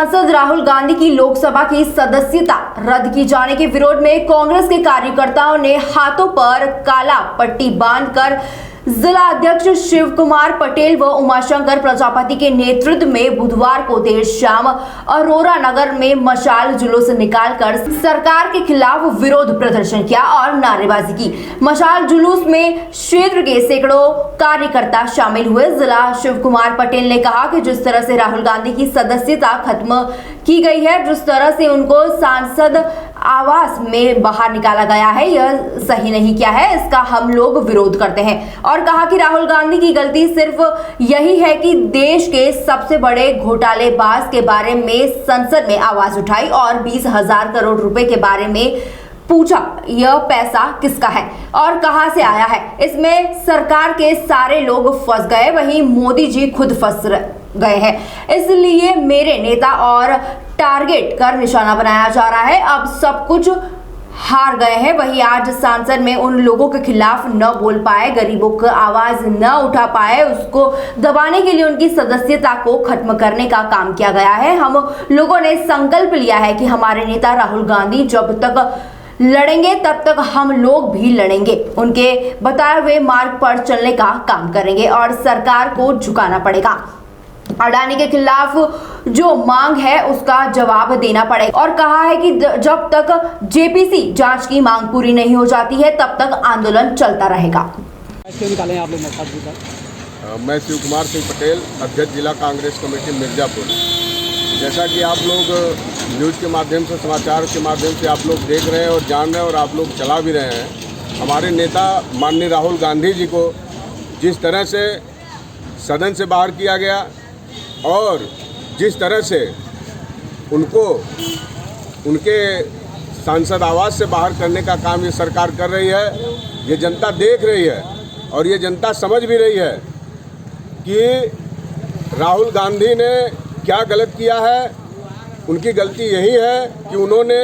सांसद राहुल गांधी की लोकसभा की सदस्यता रद्द की जाने के विरोध में कांग्रेस के कार्यकर्ताओं ने हाथों पर काला पट्टी बांधकर जिला अध्यक्ष शिव कुमार पटेल व उमाशंकर प्रजापति के नेतृत्व में बुधवार को देर शाम अरोरा नगर में मशाल जुलूस निकालकर सरकार के खिलाफ विरोध प्रदर्शन किया और नारेबाजी की। मशाल जुलूस में क्षेत्र के सैकड़ों कार्यकर्ता शामिल हुए। जिला शिव कुमार पटेल ने कहा कि जिस तरह से राहुल गांधी की सदस्यता खत्म की गई है, जिस तरह से उनको सांसद आवास में बाहर निकाला गया है, यह सही नहीं किया है, इसका हम लोग विरोध करते हैं। और कहा कि राहुल गांधी की गलती सिर्फ यही है कि देश के सबसे बड़े घोटालेबाज के बारे में संसद में आवाज उठाई और 20,000 करोड़ रुपए के बारे में पूछा, यह पैसा किसका है और कहां से आया है। इसमें सरकार के सारे लोग फंस गए, वहीं मोदी जी खुद फंस गए हैं। इसलिए मेरे नेता और टारगेट कर निशाना बनाया जा रहा है। अब सब कुछ हार गए हैं। वही आज सांसद में उन लोगों के खिलाफ न बोल पाए, गरीबों की आवाज न उठा पाए, उसको दबाने के लिए उनकी सदस्यता को खत्म करने का काम किया गया है। हम लोगों ने संकल्प लिया है कि हमारे नेता राहुल गांधी जब तक लड़ेंगे तब तक हम लोग भी लड़ेंगे, उनके बताए हुए मार्ग पर चलने का काम करेंगे और सरकार को झुकाना पड़ेगा। अडानी के खिलाफ जो मांग है उसका जवाब देना पड़ेगा और कहा है कि जब तक जेपीसी जांच की मांग पूरी नहीं हो जाती है तब तक आंदोलन चलता रहेगा। निकाले आप लोग। मैं शिव कुमार सिंह पटेल, अध्यक्ष जिला कांग्रेस कमेटी मिर्जापुर। जैसा कि आप लोग न्यूज़ के माध्यम से, समाचार के माध्यम से आप लोग देख रहे हैं और जान रहे हैं और आप लोग चला भी रहे हैं, हमारे नेता माननीय राहुल गांधी जी को जिस तरह से सदन से बाहर किया गया और जिस तरह से उनको उनके सांसद आवास से बाहर करने का काम ये सरकार कर रही है, ये जनता देख रही है और ये जनता समझ भी रही है कि राहुल गांधी ने क्या गलत किया है। उनकी गलती यही है कि उन्होंने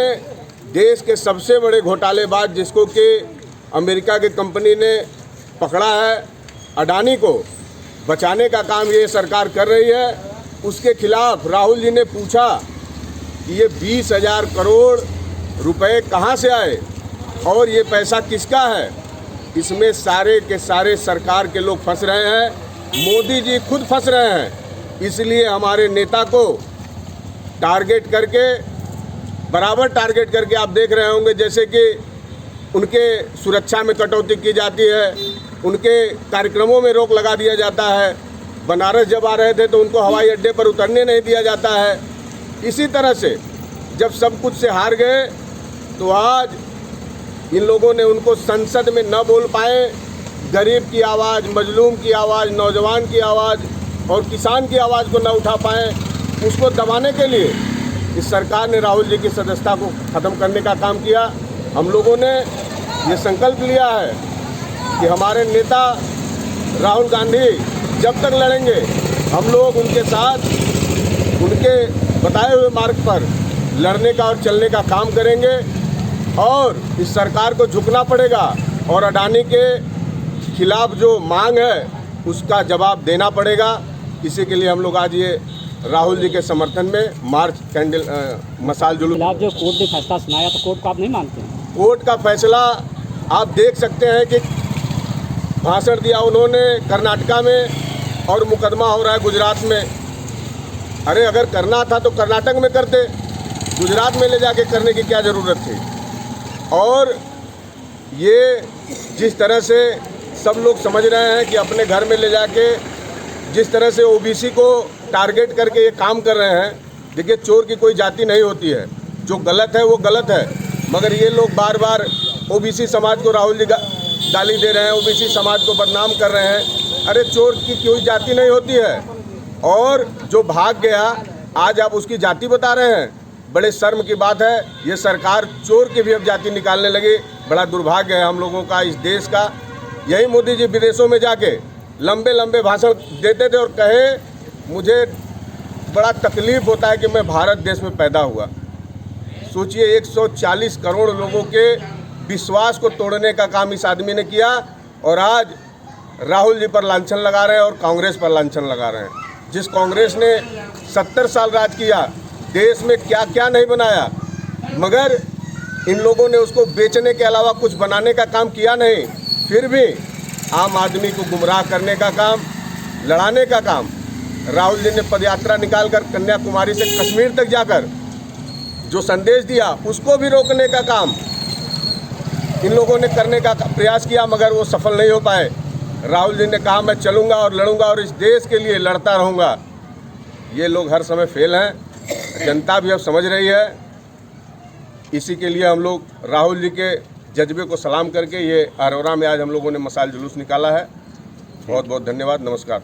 देश के सबसे बड़े घोटालेबाज, जिसको कि अमेरिका की कंपनी ने पकड़ा है, अडानी को बचाने का काम ये सरकार कर रही है। उसके खिलाफ राहुल जी ने पूछा कि ये 20,000 करोड़ रुपए कहाँ से आए और ये पैसा किसका है। इसमें सारे के सारे सरकार के लोग फंस रहे हैं, मोदी जी खुद फंस रहे हैं। इसलिए हमारे नेता को टारगेट करके, बराबर टारगेट करके आप देख रहे होंगे जैसे कि उनके सुरक्षा में कटौती की जाती है, उनके कार्यक्रमों में रोक लगा दिया जाता है। बनारस जब आ रहे थे तो उनको हवाई अड्डे पर उतरने नहीं दिया जाता है। इसी तरह से जब सब कुछ से हार गए तो आज इन लोगों ने उनको संसद में न बोल पाए, गरीब की आवाज़, मजलूम की आवाज़, नौजवान की आवाज़ और किसान की आवाज़ को न उठा पाए, उसको दबाने के लिए इस सरकार ने राहुल जी की सदस्यता को ख़त्म करने का काम किया। हम लोगों ने ये संकल्प लिया है कि हमारे नेता राहुल गांधी जब तक लड़ेंगे हम लोग उनके साथ, उनके बताए हुए मार्ग पर लड़ने का और चलने का काम करेंगे और इस सरकार को झुकना पड़ेगा और अडानी के खिलाफ जो मांग है उसका जवाब देना पड़ेगा। इसी के लिए हम लोग आज ये राहुल जी के समर्थन में मार्च, कैंडल, मशाल जुलूस। आप जो कोर्ट ने फैसला सुनाया तो कोर्ट को आप नहीं मानते हैं? कोर्ट का फैसला आप देख सकते हैं कि भाषण दिया उन्होंने कर्नाटका में और मुकदमा हो रहा है गुजरात में। अरे अगर करना था तो कर्नाटक में करते, गुजरात में ले जाके करने की क्या ज़रूरत थी। और ये जिस तरह से सब लोग समझ रहे हैं कि अपने घर में ले जाके जिस तरह से ओबीसी को टारगेट करके ये काम कर रहे हैं, देखिए चोर की कोई जाति नहीं होती है, जो गलत है वो गलत है, मगर ये लोग बार बार ओबीसी समाज को राहुल जी गाली दे रहे हैं, ओबीसी समाज को बदनाम कर रहे हैं। अरे चोर की कोई जाति नहीं होती है और जो भाग गया आज आप उसकी जाति बता रहे हैं, बड़े शर्म की बात है। ये सरकार चोर की भी अब जाति निकालने लगी, बड़ा दुर्भाग्य है हम लोगों का, इस देश का। यही मोदी जी विदेशों में जाके लंबे लंबे भाषण देते थे और कहे मुझे बड़ा तकलीफ़ होता है कि मैं भारत देश में पैदा हुआ। सोचिए 140 करोड़ लोगों के विश्वास को तोड़ने का काम इस आदमी ने किया और आज राहुल जी पर लांछन लगा रहे हैं और कांग्रेस पर लांछन लगा रहे हैं। जिस कांग्रेस ने 70 साल राज किया, देश में क्या क्या नहीं बनाया, मगर इन लोगों ने उसको बेचने के अलावा कुछ बनाने का काम किया नहीं। फिर भी आम आदमी को गुमराह करने का काम, लड़ाने का काम, राहुल जी ने पदयात्रा निकालकर कन्याकुमारी से कश्मीर तक जाकर जो संदेश दिया उसको भी रोकने का काम इन लोगों ने करने का प्रयास किया, मगर वो सफल नहीं हो पाए। राहुल जी ने कहा मैं चलूँगा और लड़ूंगा और इस देश के लिए लड़ता रहूँगा। ये लोग हर समय फेल हैं, जनता भी अब समझ रही है। इसी के लिए हम लोग राहुल जी के जज्बे को सलाम करके ये अरोरा में आज हम लोगों ने मशाल जुलूस निकाला है। बहुत बहुत धन्यवाद, नमस्कार।